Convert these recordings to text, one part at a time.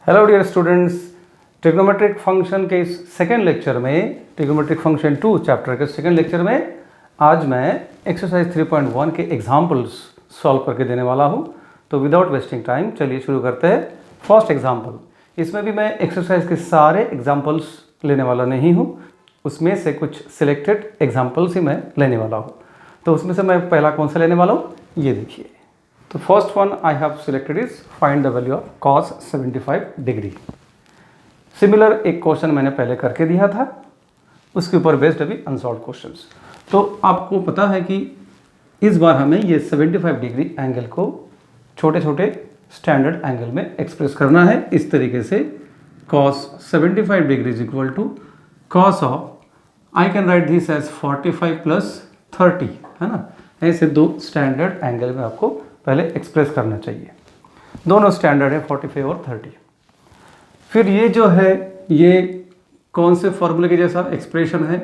Hello dear students, trigonometric function के इस second lecture में, ट्रिग्नोमेट्रिक फंक्शन 2 चैप्टर के सेकेंड लेक्चर में आज मैं एक्सरसाइज 3.1 के एग्जाम्पल्स सॉल्व करके देने वाला हूं। तो विदाउट वेस्टिंग टाइम चलिए शुरू करते हैं। फर्स्ट एग्जाम्पल, इसमें भी मैं एक्सरसाइज के सारे एग्जाम्पल्स लेने वाला नहीं हूँ, उसमें से कुछ सिलेक्टेड एग्जाम्पल्स ही मैं लेने वाला हूँ। तो उसमें से मैं पहला कौन सा लेने वाला हूँ, ये देखिए। तो first one I have selected is find the value of cos 75 degree. Similar एक क्वेश्चन मैंने पहले करके दिया था, उसके ऊपर बेस्ड अभी अनसॉल्व क्वेश्चंस। तो आपको पता है कि इस बार हमें ये 75 डिग्री एंगल को छोटे छोटे स्टैंडर्ड एंगल में एक्सप्रेस करना है। इस तरीके से cos 75 degree is equal to cos of, I can write this as 45 plus 30, है ना। ऐसे दो स्टैंडर्ड एंगल में आपको पहले एक्सप्रेस करना चाहिए। दोनों स्टैंडर्ड है 45 और 30। फिर ये जो है ये कौन से फॉर्मूले के जैसा एक्सप्रेशन है,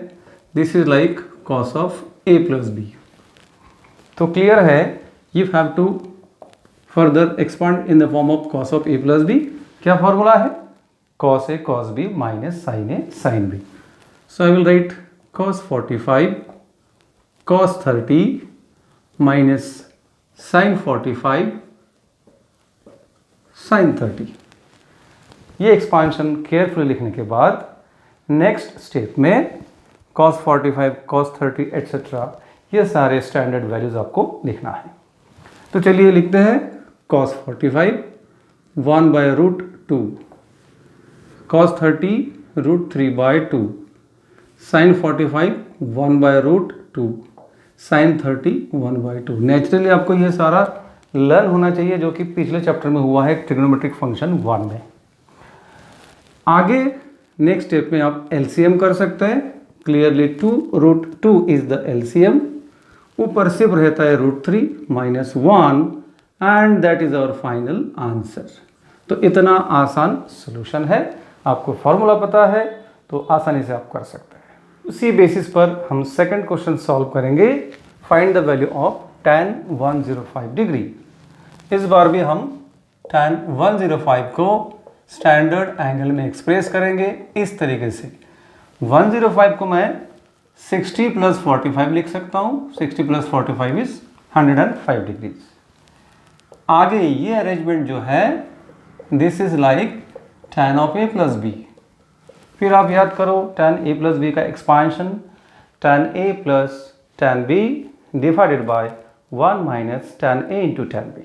this is like cos of a plus b. तो क्लियर है, you have to further expand in the form of cos of a plus b. क्या फॉर्मूला है? cos a cos b minus sin a sin b। So I will write cos 45 cos 30 minus sin 45 sin 30। ये expansion carefully लिखने के बाद next step में cos 45 cos 30 etcetera ये सारे standard values आपको लिखना है। तो चलिए लिखते हैं cos 45 1 by root 2, cos 30 root 3 by 2, sin 45 1 by root 2, sin 30 1 by 2। Naturally आपको ये सारा लर्न होना चाहिए जो कि पिछले चैप्टर में हुआ है ट्रिग्नोमेट्रिक फंक्शन 1 में। आगे नेक्स्ट स्टेप में आप एलसीएम कर सकते हैं। Clearly 2 root 2 is the LCM. ऊपर सिर्फ रहता है root 3 minus 1 and that is our final answer. तो इतना आसान सोल्यूशन है, आपको फॉर्मूला पता है तो आसानी से आप कर सकते हैं। उसी बेसिस पर हम सेकंड क्वेश्चन सॉल्व करेंगे। Find the value of tan 105 degree. इस बार भी हम tan 105 को स्टैंडर्ड एंगल में एक्सप्रेस करेंगे इस तरीके से। 105 को मैं 60 प्लस 45 लिख सकता हूँ। 60 प्लस 45 इज 105 डिग्रीज। आगे ये अरेंजमेंट जो है this is like tan of a plus b. फिर आप याद करो tan a प्लस बी का expansion, tan a plus tan b divided by 1 minus tan a into tan b।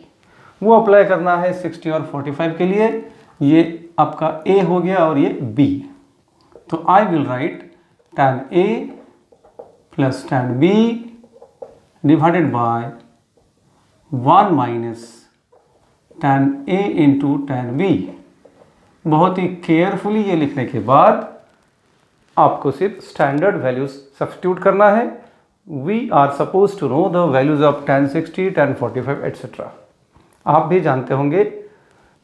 वो अप्लाई करना है 60 और 45 के लिए। ये आपका a हो गया और ये b। तो I will right tan a plus tan b divided by 1 minus tan a into tan b। बहुत ही केयरफुली ये लिखने के बाद आपको सिर्फ स्टैंडर्ड वैल्यूज सब्स्टिट्यूट करना है। We are supposed to know the values of tan 60 tan 45 etcetera. आप भी जानते होंगे।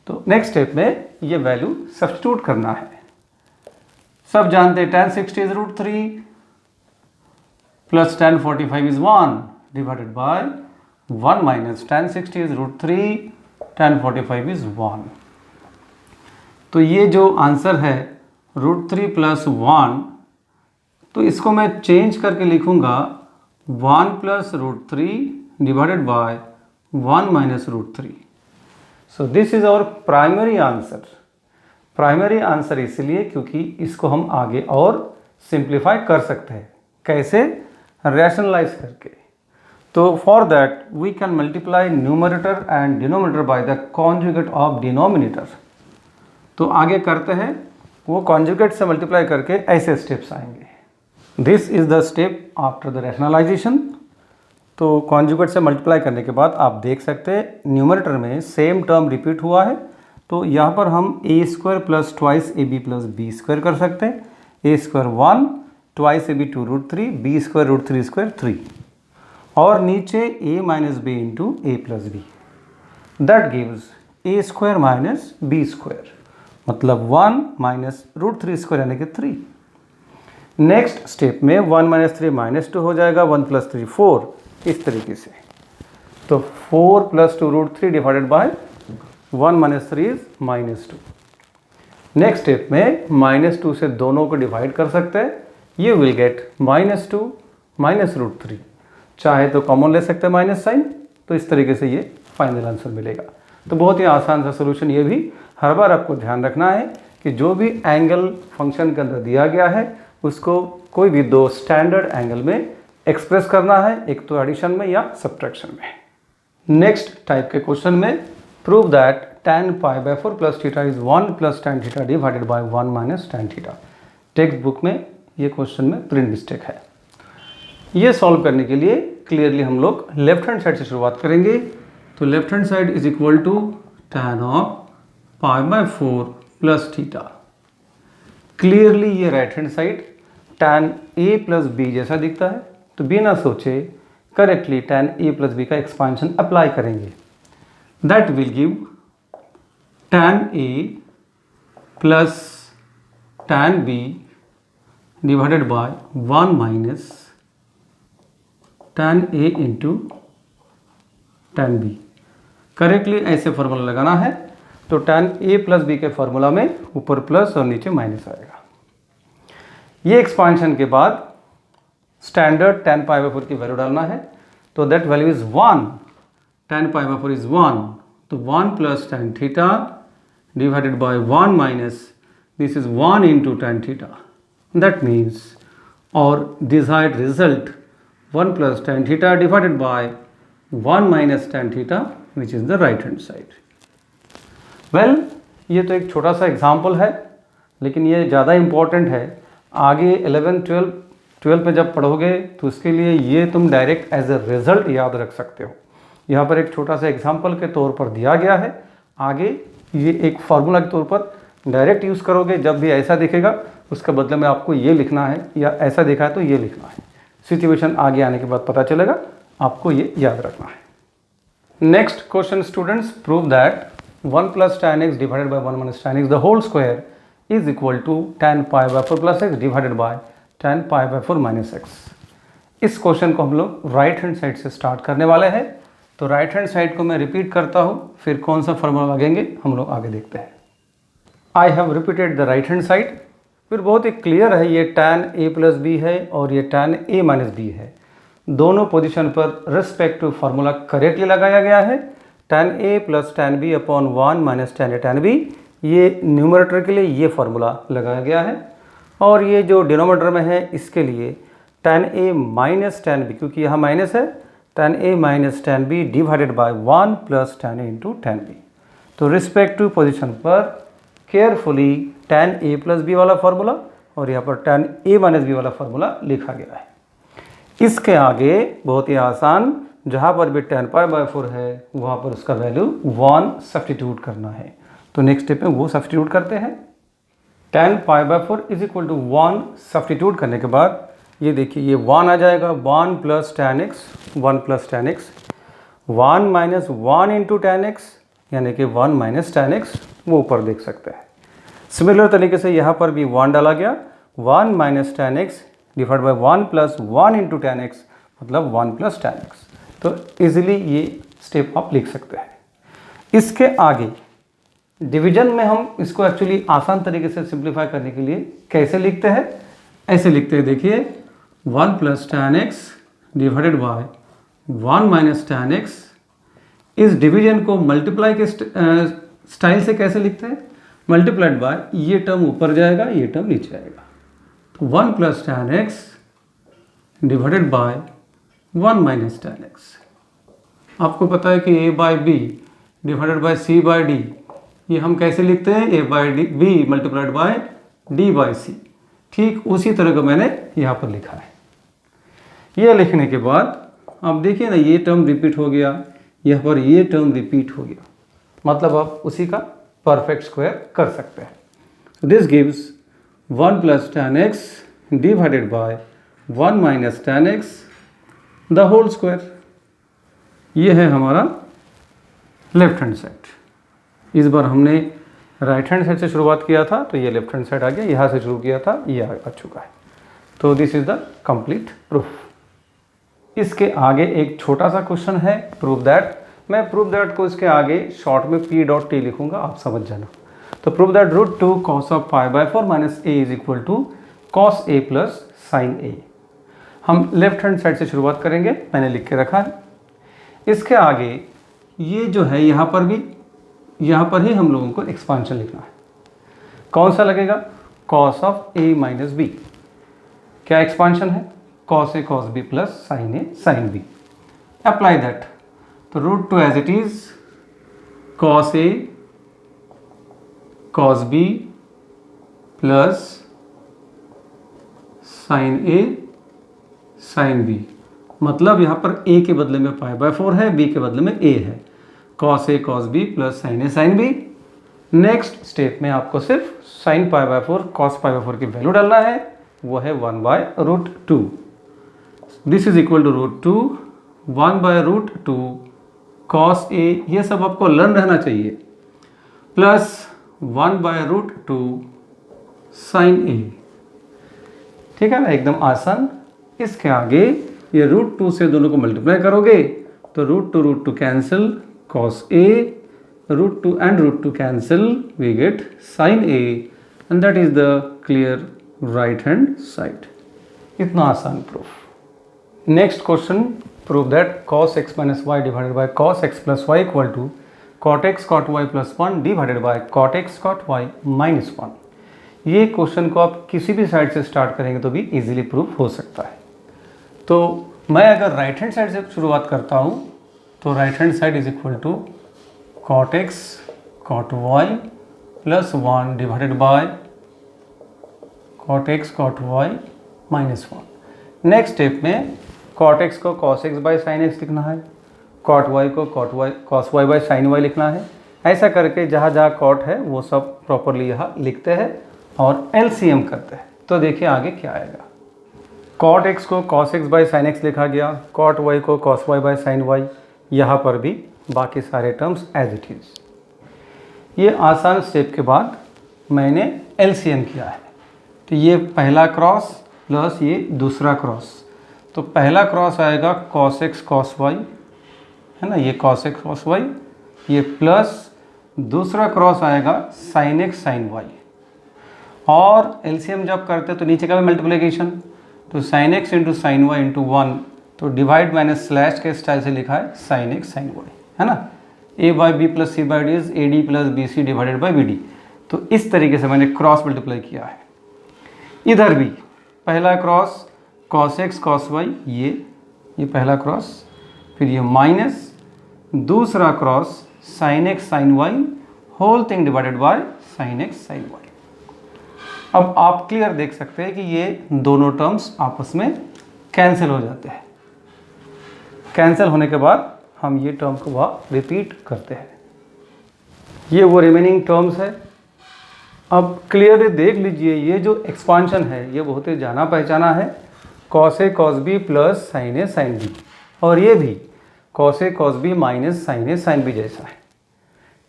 तो नेक्स्ट स्टेप में ये वैल्यू सब्स्टिट्यूट करना है। सब जानते हैं tan 60 is root 3 plus tan 45 is 1 divided by 1 minus tan 60 is root 3 tan 45 is 1। तो ये जो आंसर है रूट 3 प्लस 1, तो इसको मैं चेंज करके लिखूंगा 1 plus root 3 divided by 1 minus root 3। So this is our primary answer. Primary answer इसलिए क्योंकि इसको हम आगे और सिंप्लीफाई कर सकते हैं। कैसे? रैशनलाइज करके। तो for that we can multiply numerator and denominator by the conjugate of denominator. तो आगे करते हैं, वो कॉन्जुगेट से मल्टीप्लाई करके ऐसे स्टेप्स आएंगे। This is the step after the rationalisation. तो कॉन्जुगेट से मल्टीप्लाई करने के बाद आप देख सकते हैं न्यूमरेटर में सेम टर्म रिपीट हुआ है। तो यहाँ पर हम A square plus twice A B plus B square कर सकते हैं। A square 1 twice A B 2 root 3 B square root 3 square 3 और नीचे A minus B into A plus B. That gives A square minus B square, मतलब 1 minus root 3 square यानी कि 3। Next step में 1 minus 3 minus 2 हो जाएगा, 1 plus 3 4, इस तरीके से। तो 4 plus 2 root 3 divided by 1 minus 3 is minus 2। Next step में -2 से दोनों को डिवाइड कर सकते हैं, यू विल गेट -2 -√3। चाहे तो कॉमन ले सकते हैं माइनस साइन, तो इस तरीके से ये फाइनल आंसर मिलेगा। तो बहुत ही आसान सा सोल्यूशन। ये भी हर बार आपको ध्यान रखना है कि जो भी एंगल फंक्शन के अंदर दिया गया है उसको कोई भी दो स्टैंडर्ड एंगल में एक्सप्रेस करना है, एक तो एडिशन में या सब्ट्रैक्शन में। नेक्स्ट टाइप के क्वेश्चन में prove that tan π/4 plus theta is 1 plus tan theta divided by 1 minus tan theta. Textbook में ये क्वेश्चन में प्रिंट मिस्टेक है। ये सॉल्व करने के लिए क्लियरली हम लोग लेफ्ट हैंड साइड से शुरुआत करेंगे। तो left hand side is equal to tan of π/4 plus theta. Clearly ये right hand side tan a plus B जैसा दिखता है, तो बिना सोचे correctly tan a plus B का एक्सपांशन अप्लाई करेंगे। That will give tan a plus tan b divided by 1 minus tan a into tan b। Correctly ऐसे formula लगाना है। तो tan a प्लस बी के फॉर्मूला में ऊपर प्लस और नीचे माइनस आएगा। ये एक्सपांशन के बाद स्टैंडर्ड tan π/4 की वैल्यू डालना है। तो that value is 1, tan π/4 is 1, तो 1 plus tan theta divided by 1 minus this is 1 into tan theta. That means और desired result 1 plus tan theta divided by 1 minus tan theta which is the right hand side. Well, ये तो एक छोटा सा example है, लेकिन ये ज़्यादा इम्पॉर्टेंट है। आगे 11, 12 पे जब पढ़ोगे तो उसके लिए ये तुम डायरेक्ट एज ए रिजल्ट याद रख सकते हो। यहाँ पर एक छोटा सा एग्जाम्पल के तौर पर दिया गया है, आगे ये एक फार्मूला के तौर पर डायरेक्ट यूज़ करोगे। जब भी ऐसा दिखेगा उसके बदले में आपको ये लिखना है, या ऐसा दिखा है तो ये लिखना है। सिचुएशन आगे आने के बाद पता चलेगा, आपको ये याद रखना है। Next question students, prove that 1 plus tan x divided by 1 minus tan x the whole square is equal to tan π/4 plus x divided by tan π/4 minus x। इस क्वेश्चन को हम लोग राइट हैंड साइड से start करने वाले हैं। तो right hand side को मैं रिपीट करता हूँ, फिर कौन सा फॉर्मूला लगेंगे हम लोग आगे देखते हैं। I have repeated the right hand side. फिर बहुत ही क्लियर है, ये tan a प्लस बी है और ये tan a माइनस बी है। दोनों पोजीशन पर रेस्पेक्टिव फार्मूला करेक्टली लगाया गया है। tan a plus tan b upon 1 minus tan a tan b, ये न्यूमरेटर के लिए ये फार्मूला लगाया गया है। और ये जो डिनोमिनेटर में है इसके लिए tan a minus tan b, क्योंकि यहाँ माइनस है, tan a minus tan b divided by 1 plus tan a into tan b। तो रिस्पेक्टिव पोजीशन पर carefully tan a plus b वाला फार्मूला और यहाँ पर tan a माइनस बी वाला फार्मूला लिखा गया है। इसके आगे बहुत ही आसान, जहाँ पर भी tan π/4 है वहाँ पर उसका वैल्यू 1 सब्स्टिट्यूट करना है। तो नेक्स्ट स्टेप में वो सब्स्टिट्यूट करते हैं। tan π/4 is equal to 1 substitute करने के बाद ये देखिए ये 1 आ जाएगा, 1 plus tan x, 1 plus tan x, 1 minus 1 into tan x, यानी कि 1 माइनस tan x, वो ऊपर देख सकते हैं। सिमिलर तरीके से यहाँ पर भी 1 डाला गया, 1 minus tan x divide by 1 plus 1 into tan x, मतलब 1 प्लस tan x। तो इजीली ये स्टेप आप लिख सकते हैं। इसके आगे डिवीजन में हम इसको एक्चुअली आसान तरीके से सिंप्लीफाई करने के लिए कैसे लिखते हैं, ऐसे लिखते हैं। देखिए 1 plus tan x divided by 1 minus tan x। इस डिवीजन को मल्टीप्लाई के स्टाइल से कैसे लिखते हैं, मल्टीप्लाइड बाय ये टर्म ऊपर जाएगा, ये टर्म नीचे आएगा। तो 1 plus tan x divided by 1 minus tan x। आपको पता है कि a by b divided by c by d, ये हम कैसे लिखते हैं, a by b multiplied by d by c। ठीक उसी तरह का मैंने यहाँ पर लिखा है। ये लिखने के बाद अब देखिए ना, ये टर्म रिपीट हो गया, यहाँ पर ये टर्म रिपीट हो गया, मतलब आप उसी का परफेक्ट स्क्वायर कर सकते हैं। This gives 1 plus tan x divided by 1 minus tan x the whole square. ये है हमारा लेफ्ट हैंड साइड। इस बार हमने राइट हैंड साइड से शुरुआत किया था, तो ये लेफ्ट हैंड साइड आ गया, यहाँ से शुरू किया था, ये आ चुका है। तो this is the complete proof. इसके आगे एक छोटा सा क्वेश्चन है, प्रूव दैट। मैं प्रूव दैट को इसके आगे शॉर्ट में P.T लिखूंगा, आप समझ जाना। तो prove that √2 cos of pi by 4 minus A is equal to cos a plus sine A. हम लेफ्ट हैंड साइड से शुरुआत करेंगे, मैंने लिख के रखा है। इसके आगे ये जो है यहाँ पर ही हम लोगों को एक्सपांशन लिखना है। कौन सा लगेगा? cos of a minus b. क्या एक्सपांशन है? cos a cos b plus sine a sine b। Apply that, तो √2 as it is cos a cos b plus sine a sine b। मतलब यहाँ पर a के बदले में पाई बाय 4 है, b के बदले में a है। cos a cos b plus sine a sine b। Next step में आपको सिर्फ sine pi by 4 cos pi by 4 की वैल्यू डालना है, वो है 1 by √2। This is equal to √2 1 by √2 cos a, ये सब आपको लर्न रहना चाहिए, प्लस 1 बाय √2 साइन a। ठीक है ना, एकदम आसान। इसके आगे ये √2 से दोनों को मल्टीप्लाई करोगे तो √2 cancel, cos a, √2 and √2 cancel, we get sin a and that is the clear right hand side। इतना आसान proof. Next question, prove that cos x minus y divided by cos x plus y equal to cot x cot y plus 1 divided by cot x cot y minus 1। ये question को आप किसी भी side से start करेंगे तो भी easily proof हो सकता है। तो मैं अगर राइट हैंड साइड से शुरुआत करता हूँ तो right hand side is equal to cot x cot y plus 1 divided by cot x cot y minus 1। Next step में cot x को cos x by sin x लिखना है, cot y को cos y by sin y लिखना है। ऐसा करके जहाँ जहाँ cot है वो सब प्रॉपरली यहाँ लिखते हैं और LCM करते हैं। तो देखिए आगे क्या आएगा। cot x को cos x by sin x लिखा गया, cot y को cos y by sin y, यहाँ पर भी बाकी सारे टर्म्स एज इट इज। ये आसान स्टेप के बाद मैंने LCM किया है, तो ये पहला क्रॉस प्लस ये दूसरा क्रॉस, तो पहला क्रॉस आएगा cos x cos y, है ना, ये cos x cos y, ये प्लस दूसरा क्रॉस आएगा sin x sin y। और LCM जब करते तो नीचे का भी मल्टीप्लिकेशन, तो sin x into sine y into 1, तो डिवाइड माइनस स्लैश के स्टाइल से लिखा है sin x sin y, है ना। a by b plus c by d is a d plus b c divided by b d. तो इस तरीके से मैंने क्रॉस मल्टीप्लाई किया है। इधर भी पहला cross cos x cos y, ये पहला क्रॉस, फिर ये माइनस दूसरा cross sin x sin y whole thing divided by sin x sin y। अब आप क्लियर देख सकते हैं कि ये दोनों टर्म्स आपस में कैंसिल हो जाते हैं। कैंसिल होने के बाद हम ये टर्म को वहाँ रिपीट करते हैं। ये वो रिमेनिंग टर्म्स है। अब क्लियरली देख लीजिए, ये जो एक्सपांशन है ये बहुत ही जाना पहचाना है, cos a cos b plus sin a sin b, और ये भी cos a cos b minus sin a sin b जैसा है।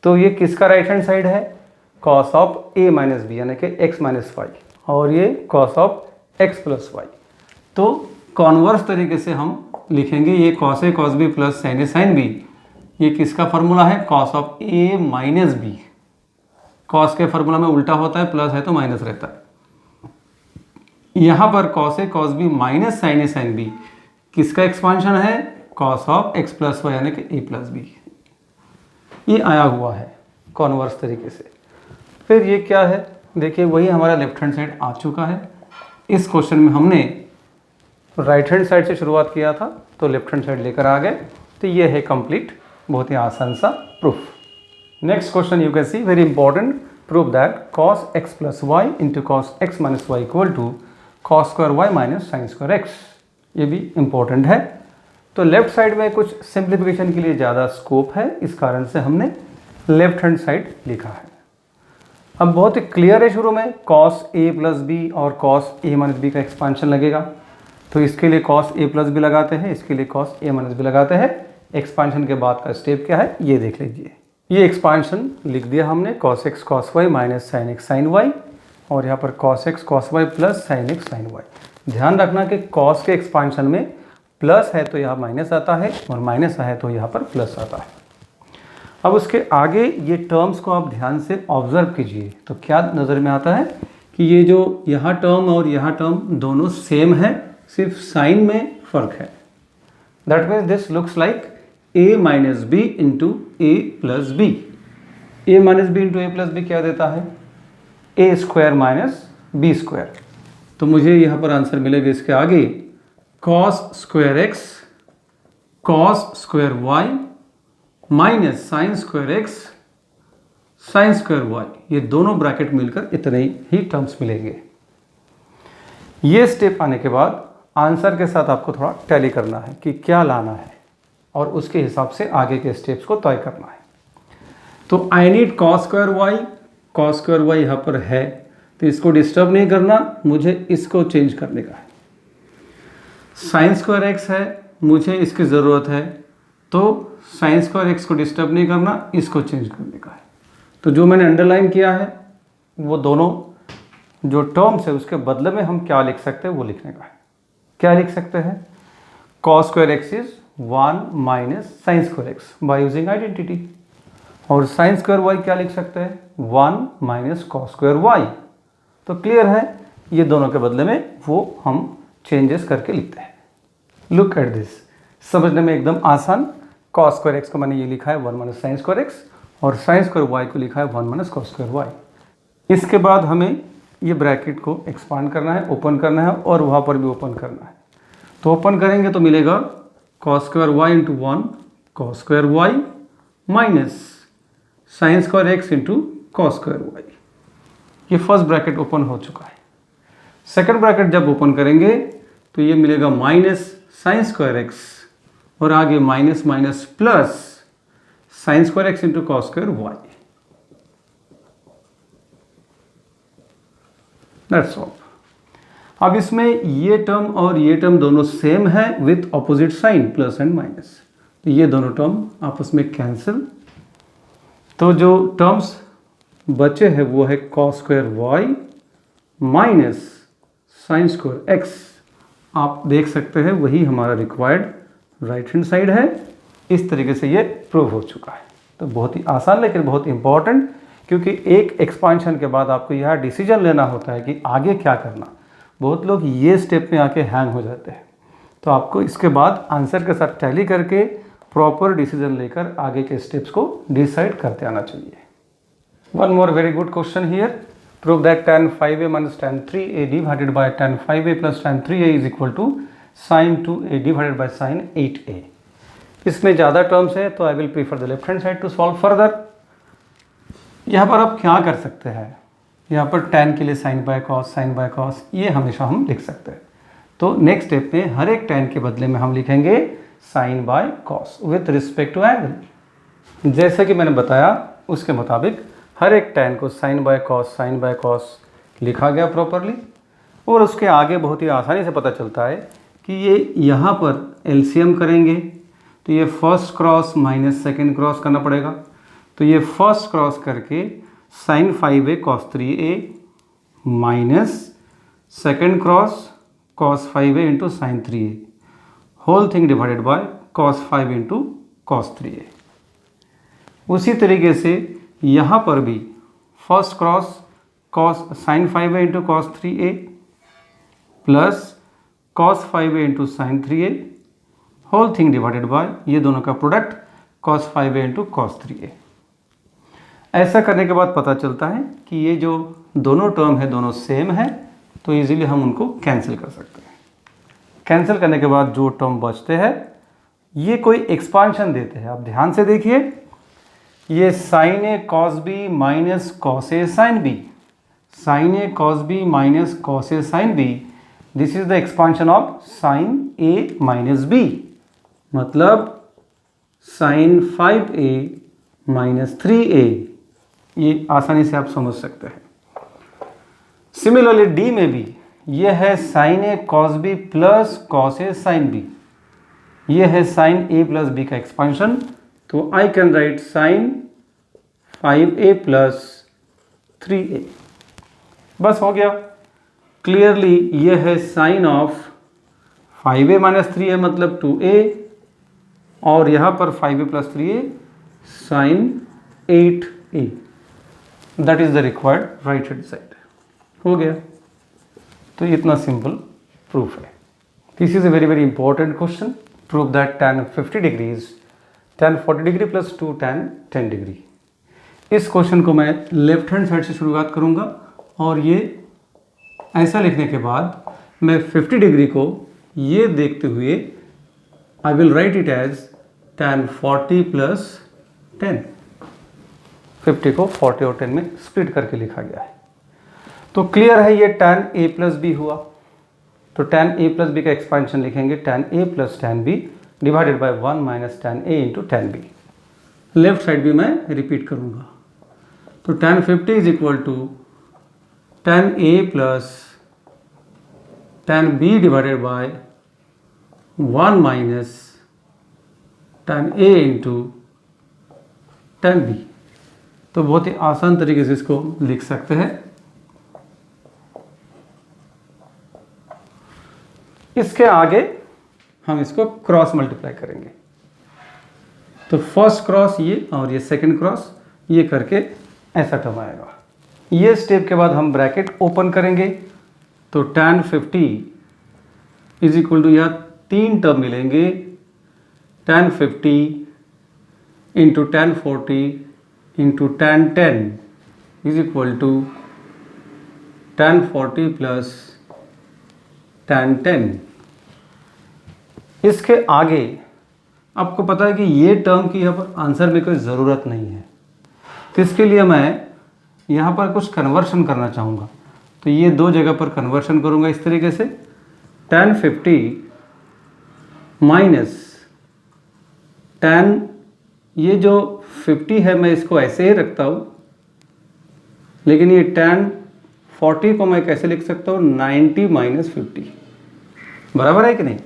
तो ये किसका राइट हैंड साइड है? cos of a minus b, यानी कि x माइनस वाई, और ये cos of x plus y. तो कॉन्वर्स तरीके से हम लिखेंगे, ये cos a cos b plus sin a sin b, ये किसका फार्मूला है? cos of a minus b। cos के फार्मूला में उल्टा होता है, प्लस है तो माइनस रहता है। यहाँ पर cos a cos b minus sin a sin b किसका एक्सपांशन है? cos of x plus y, यानी कि a प्लस b। ये आया हुआ है कॉन्वर्स तरीके से। फिर ये क्या है? देखिए वही हमारा लेफ्ट हैंड साइड आ चुका है। इस क्वेश्चन में हमने राइट हैंड साइड से शुरुआत किया था तो लेफ्ट हैंड साइड लेकर आ गए। तो ये है कंप्लीट, बहुत ही आसान सा proof. Next question you can see, very important, prove that cos x plus y into cos x minus y equal to cos square y minus sine square x. ये भी इंपॉर्टेंट है। तो लेफ्ट साइड में कुछ simplification के लिए ज़्यादा scope है, इस कारण से हमने लेफ्ट हैंड साइड लिखा है। अब बहुत ही क्लियर है, शुरू में cos a प्लस बी और cos a माइनस बी का एक्सपांशन लगेगा, तो इसके लिए cos a प्लस बी लगाते हैं, इसके लिए cos a माइनस बी लगाते हैं। एक्सपांशन के बाद का स्टेप क्या है ये देख लीजिए। ये एक्सपांशन लिख दिया हमने, cos x cos y minus sin x sin y, और यहाँ पर cos x cos y plus sin x sin y। ध्यान रखना कि cos के एक्सपांशन में प्लस है तो यहाँ माइनस आता है और माइनस है तो यहाँ पर प्लस आता है। अब उसके आगे ये टर्म्स को आप ध्यान से ऑब्जर्व कीजिए तो क्या नज़र में आता है कि ये जो यहाँ टर्म और यहाँ टर्म दोनों सेम है, सिर्फ साइन में फ़र्क है। That means this looks like a minus B into A plus b. A minus B into A plus b क्या देता है? A square minus B square. तो मुझे यहाँ पर आंसर मिलेगा इसके आगे cos square x cos square y minus sine square x sine square y, ये दोनों ब्रैकेट मिलकर इतने ही टर्म्स मिलेंगे। ये स्टेप आने के बाद आंसर के साथ आपको थोड़ा टैली करना है कि क्या लाना है और उसके हिसाब से आगे के स्टेप्स को तय करना है। तो I need cos square y यहाँ पर है तो इसको डिस्टर्ब नहीं करना, मुझे इसको चेंज करने का है। साइन स्क्वायर एक्स है, मुझे इसकी ज़रूरत है तो साइन स्क्वायर एक्स को डिस्टर्ब नहीं करना, इसको चेंज करने का है। तो जो मैंने अंडरलाइन किया है वो दोनों जो टर्म्स है उसके बदले में हम क्या लिख सकते हैं वो लिखने का है। क्या लिख सकते हैं? Cos square x is 1 minus sine square x by using identity, और साइन स्क्वायर वाई क्या लिख सकते हैं? 1 माइनस कॉस स्क्वायर वाई। तो क्लियर है, ये दोनों के बदले में वो हम चेंजेस करके लिखते हैं। लुक एट दिस, समझने में एकदम आसान। कॉस स्क्वायर एक्स को मैंने ये लिखा है 1 माइनस साइन स्क्वायर एक्स और साइन स्क्वायर वाई को लिखा है 1 माइनस कॉस स्क्वायर वाई। इसके बाद हमें ये ब्रैकेट को एक्सपांड करना है, ओपन करना है और वहाँ पर भी ओपन करना है। तो ओपन करेंगे तो मिलेगा cos square y into 1 cos square y minus sine square x into cos square y. ये फर्स्ट ब्रैकेट ओपन हो चुका है। सेकंड ब्रैकेट जब ओपन करेंगे तो ये मिलेगा माइनस साइन स्क्वायर एक्स और आगे minus minus plus sine square x into cos square y. That's all. अब इसमें ये टर्म और ये टर्म दोनों सेम है with opposite sign plus and minus, तो ये दोनों टर्म आपस में कैंसिल। तो जो टर्म्स बचे हैं वो है cos square y minus sine square x. आप देख सकते हैं वही हमारा रिक्वायर्ड राइट हैंड साइड है। इस तरीके से ये प्रूव हो चुका है। तो बहुत ही आसान लेकिन बहुत इंपॉर्टेंट, क्योंकि एक एक्सपांशन के बाद आपको यह डिसीजन लेना होता है कि आगे क्या करना। बहुत लोग ये स्टेप में आके हैंग हो जाते हैं, तो आपको इसके बाद आंसर के साथ टैली करके प्रॉपर डिसीजन लेकर आगे के स्टेप्स को डिसाइड करते आना चाहिए। One more very good question here, prove that tan 5a minus tan 3a divided by tan 5a plus tan 3a is equal to sin 2a divided by sin 8a। इसमें ज़्यादा terms है तो I will prefer the left hand side to solve further. यहाँ पर आप क्या कर सकते हैं, यहाँ पर tan के लिए sin बाय cos ये हमेशा हम लिख सकते हैं। तो नेक्स्ट स्टेप में हर एक tan के बदले में हम लिखेंगे sin by cos with respect to angle. जैसे कि मैंने बताया उसके मुताबिक हर एक tan को sin बाय cos लिखा गया प्रॉपरली, और उसके आगे बहुत ही आसानी से पता चलता है कि ये यहाँ पर एलसीएम करेंगे तो ये first cross minus second cross करना पड़ेगा। तो ये फर्स्ट क्रॉस करके sin 5a cos 3a minus second cross cos 5a into sine 3a whole thing divided by cos 5 into cos 3a। उसी तरीके से यहाँ पर भी first cross cos sin 5a into cos 3a plus cos 5a into sine 3a whole thing divided by ये दोनों का product cos 5a into cos 3a। ऐसा करने के बाद पता चलता है कि ये जो दोनों टर्म है दोनों सेम है, तो इजीली हम उनको कैंसिल कर सकते हैं। कैंसिल करने के बाद जो टर्म बचते हैं ये कोई एक्सपांशन देते हैं। आप ध्यान से देखिए, ये sin a cos b minus cos a sin b, sin a cos b minus cos a sin b, this is the expansion of sin a minus b, मतलब sin 5a माइनस 3a। ये आसानी से आप समझ सकते हैं। Similarly D में भी ये है sin a cos b plus cos a sin b, ये है sin a प्लस b का एक्सपांशन। तो आई can right sin 5a plus 3a, बस हो गया। क्लियरली ये है sign of 5a minus 3a मतलब 2a, और यहाँ पर 5a plus 3a sine 8a, that is the required right hand side. हो गया। तो इतना सिंपल प्रूफ है। This is a very very important question. Prove that tan 50 degrees tan 40 degree plus 2 tan 10 degree. इस question को मैं left hand side से शुरुआत करूंगा और ये ऐसा लिखने के बाद मैं 50 डिग्री को ये देखते हुए I will write it as tan 40 plus 10। 50 को 40 और 10 में स्प्लिट करके लिखा गया है। तो क्लियर है ये tan a प्लस बी हुआ। तो tan a प्लस बी का एक्सपेंशन लिखेंगे tan a plus tan b divided by 1 minus tan a into tan b। Left side भी मैं रिपीट करूंगा। तो tan 50 is equal to tan a plus tan b divided by 1 minus tan a into tan b। तो बहुत ही आसान तरीके से इसको लिख सकते हैं। इसके आगे हम इसको क्रॉस मल्टीप्लाई करेंगे। तो फर्स्ट क्रॉस ये और ये सेकंड क्रॉस ये करके ऐसा टर्म आएगा। ये स्टेप के बाद हम ब्रैकेट ओपन करेंगे। तो tan 50 इज इक्वल टू यहाँ 3 टर्म मिलेंगे। tan 50 into tan 40 into tan 10 is equal to tan 40 plus tan 10। इसके आगे आपको पता है कि ये टर्म की यहाँ पर आंसर में कोई ज़रूरत नहीं है। तो इसके लिए मैं यहाँ पर कुछ कन्वर्शन करना चाहूँगा। तो ये दो जगह पर कन्वर्शन करूँगा इस तरीके से। tan 50 माइनस tan, ये जो 50 है मैं इसको ऐसे ही रखता हूँ, लेकिन ये tan 40 को मैं कैसे लिख सकता हूँ 90 माइनस 50। बराबर है कि नहीं।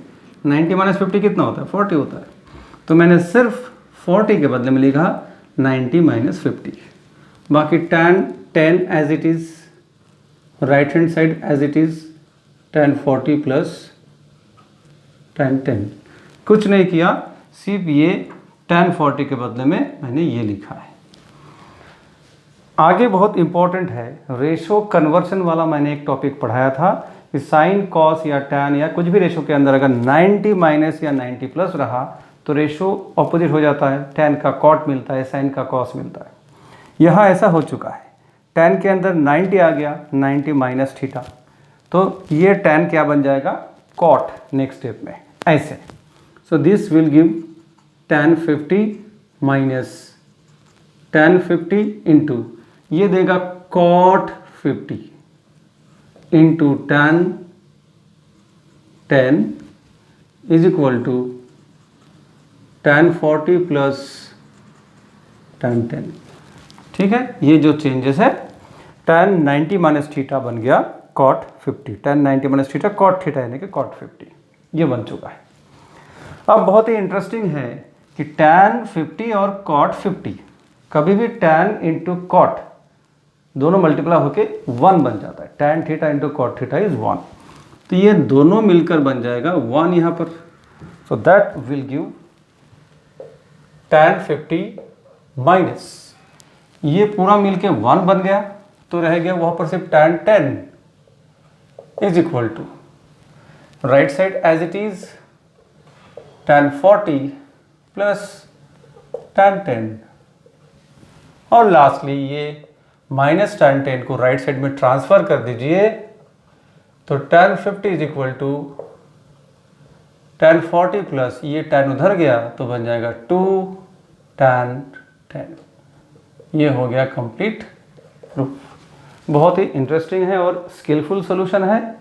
90 माइनस 50 कितना होता है 40 होता है। तो मैंने सिर्फ 40 के बदले में लिखा 90 माइनस 50। बाकी tan 10 as it is, right hand side as it is tan 40 plus tan 10। कुछ नहीं किया, सिर्फ ये tan 40 के बदले में मैंने ये लिखा है। आगे बहुत इंपॉर्टेंट है, रेशो कन्वर्शन वाला मैंने एक टॉपिक पढ़ाया था कि साइन कॉस या tan या कुछ भी रेशो के अंदर अगर 90 माइनस या 90 प्लस रहा तो रेशो ऑपोजिट हो जाता है। tan का कॉट मिलता है, साइन का कॉस मिलता है। यहाँ ऐसा हो चुका है, tan के अंदर 90 आ गया, 90 माइनस थीटा, तो ये tan क्या बन जाएगा कॉट नेक्स्ट स्टेप में ऐसे। So this will give tan 50 minus tan 50 into ये देगा cot 50 into tan 10 is equal to tan 40 plus tan 10। ठीक है, ये जो चेंजेस है tan 90 माइनस थीटा बन गया cot 50। tan 90 minus theta cot theta यानी कि cot 50 ये बन चुका है। अब बहुत ही इंटरेस्टिंग है कि tan 50 और cot 50 कभी भी tan इंटू cot दोनों मल्टीप्लाई होके 1 बन जाता है। tan theta into cot theta is 1। तो ये दोनों मिलकर बन जाएगा 1 यहाँ पर। So that will give tan 50 minus ये पूरा मिलके 1 बन गया, तो रह गया वहाँ पर सिर्फ tan 10 is equal to right side as it is tan 40 plus tan 10 और लास्टली ये माइनस tan 10 को राइट साइड में ट्रांसफर कर दीजिए। तो tan 50 is equal to tan 40 plus ये tan उधर गया तो बन जाएगा 2 tan 10। ये हो गया कंप्लीट प्रूफ। बहुत ही इंटरेस्टिंग है और स्किलफुल सॉल्यूशन है।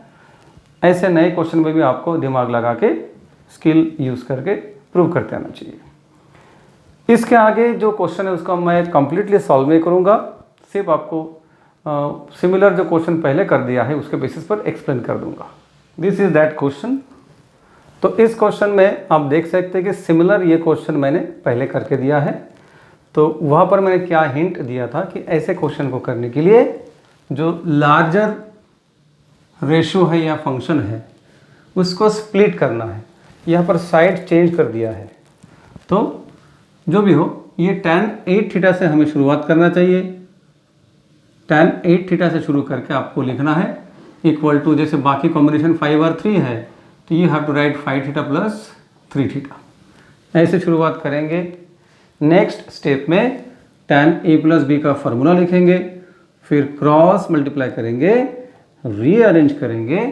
ऐसे नए क्वेश्चन में भी आपको दिमाग लगा के स्किल यूज़ करके प्रूव करते आना चाहिए। इसके आगे जो क्वेश्चन है उसका मैं कंप्लीटली सॉल्व नहीं करूँगा, सिर्फ आपको सिमिलर जो क्वेश्चन पहले कर दिया है उसके बेसिस पर एक्सप्लेन कर दूंगा। This is that question. तो इस क्वेश्चन में आप देख सकते हैं कि सिमिलर ये क्वेश्चन मैंने पहले करके दिया है। तो वहाँ पर मैंने क्या हिंट दिया था कि ऐसे क्वेश्चन को करने के लिए जो लार्जर रेशो है या फंक्शन है उसको स्प्लिट करना है। यहाँ पर साइड चेंज कर दिया है, तो जो भी हो ये tan 8 थीटा से हमें शुरुआत करना चाहिए। tan 8 थीटा से शुरू करके आपको लिखना है इक्वल टू, जैसे बाकी कॉम्बिनेशन 5 और 3 है तो you have to write 5 theta plus 3 theta, ऐसे शुरुआत करेंगे। नेक्स्ट स्टेप में tan a प्लस बी का फॉर्मूला लिखेंगे, फिर क्रॉस मल्टीप्लाई करेंगे, रीअरेंज करेंगे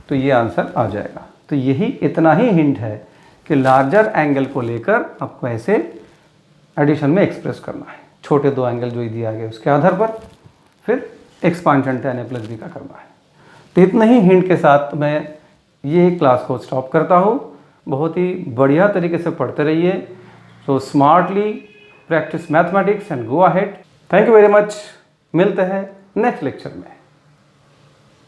तो ये आंसर आ जाएगा। तो यही इतना ही हिंट है कि लार्जर एंगल को लेकर आपको ऐसे एडिशन में एक्सप्रेस करना है, छोटे दो एंगल जो दिया गया उसके आधार पर, फिर expansion tan a plus B का करना है। तो इतने ही हिंट के साथ मैं ये क्लास को स्टॉप करता हूँ। बहुत ही बढ़िया तरीके से पढ़ते रहिए। So smartly practice mathematics and go ahead. Thank you very much. मिलते हैं नेक्स्ट लेक्चर में।